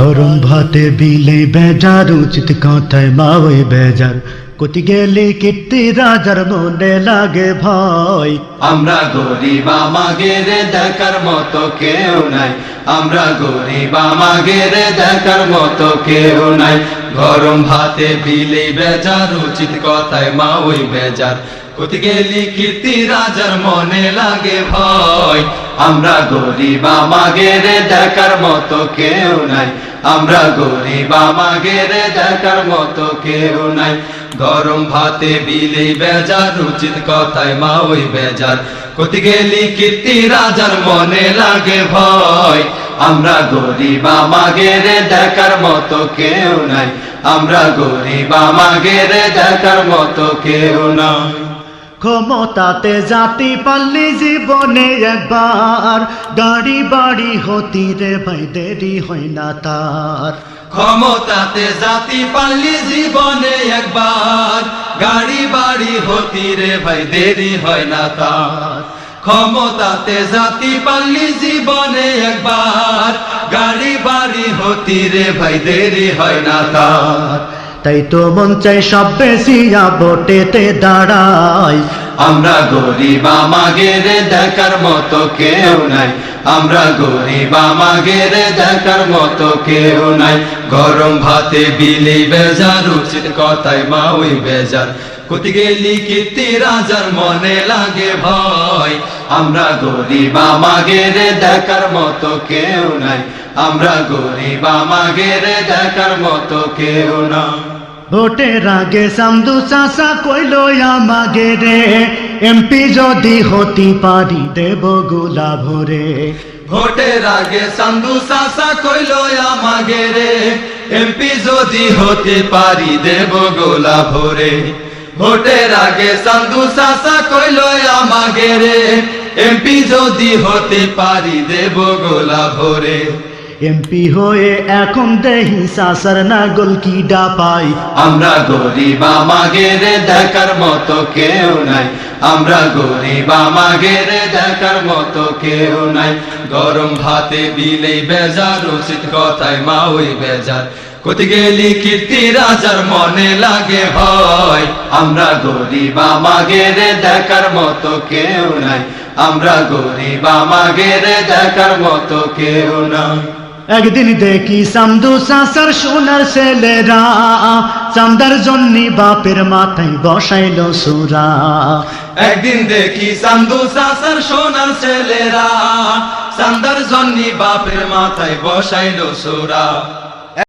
গরম ভাতে বিলে বেজার উচিত কথায় মা ওই বেজার কতি গেলে কীর্তি রাজার মনে লাগে ভয়। আমরা গরিব আমাদের দেখার মতো কেউ নাই, আমরা গরিব আমাদের দেখার মতো কেউ নাই। গরম ভাতে বিলে বেজার উচিত কথায় মা ওই বেজার কতি গেলি কীর্তি রাজার মনে লাগে ভয়। আমরা গরিব আমাদের দেখার মতো কেউ নাই, আমরা গরিব আমাদের দেখার মতো কেউ নাই। গরম ভাতে বিলে বেজার উচিত কথায় মা ওই বেজার কতি গেলি কীর্তি রাজার মনে লাগে ভয়। আমরা গরিব আমাদের দেখার মতো কেউ নাই, আমরা গরিব আমাদের দেখার মতো কেউ নাই। ক্ষমতাতে জাতি পারলি জীবনে একবার, গাড়ি বাড়ি হতি রে ভাই দেরি হয় না তার। ক্ষমতাতে জাতি পারলি জীবনে একবার, গাড়ি বাড়ি হতি রে ভাই দেরি হয় না তার। ক্ষমতাতে জাতি পারলি জীবনে একবার, গাড়ি বাড়ি হতি রে ভাই দেরি হয় না তার। তাই তো মন চাই সব বেশিয়া ভোটেতে দাঁড়াই। আমরা গরিব আমাদের দেখার মতো কেউ নাই, আমরা গরিব আমাদের দেখার মতো কেউ নাই। গরম ভাতে বিলে বেজার উচিত কথায় মা ওই বেজার কতি গেলি কীর্তি রাজার মনে লাগে ভয়। আমরা গরিব আমাদের দেখার মতো কেউ নাই, আমরা গরিব আমাদের দেখার মতো কেউ নাই। ভোটের আগে সামদু চাষা কইল আমাগে রে, এমপি যদি হতি পারি দেব গোলা ভরে। ভোটের আগে সান্দু চাষা কইল আমাগে রে, এমপি যদি হতে পারি দেব গোলা ভরে। ভোটের আগে সান্দু চাষা কইল আমাগে রে, এমপি যদি হতে পারি দেব গোলা ভরে। এমপি হয়ে এখন দেহি সাসার নাগল কি ডাপাই। আমরা গরিব আমাদের দেখার মতো কেউ নাই, আমরা গরিব আমাদের দেখার মতো কেউ নাই। গরম ভাতে বিলে বেজার উচিত কথায় মা ওই বেজার কতি গেলি কীর্তি রাজার মনে লাগে ভয়। আমরা গরিব আমাদের দেখার মতো কেউ নাই, আমরা গরিব আমাদের দেখার মতো কেউ নাই। একদিন দেখি সামদু চাষার সোনার ছেলেরা, চান্দার জন্য বাপের মাথায় বসাইল সুরা। একদিন দেখি সান্দু চাষার সোনার ছেলেরা, চান্দার জন্য বাপের মাথায় বসাইল সুরা।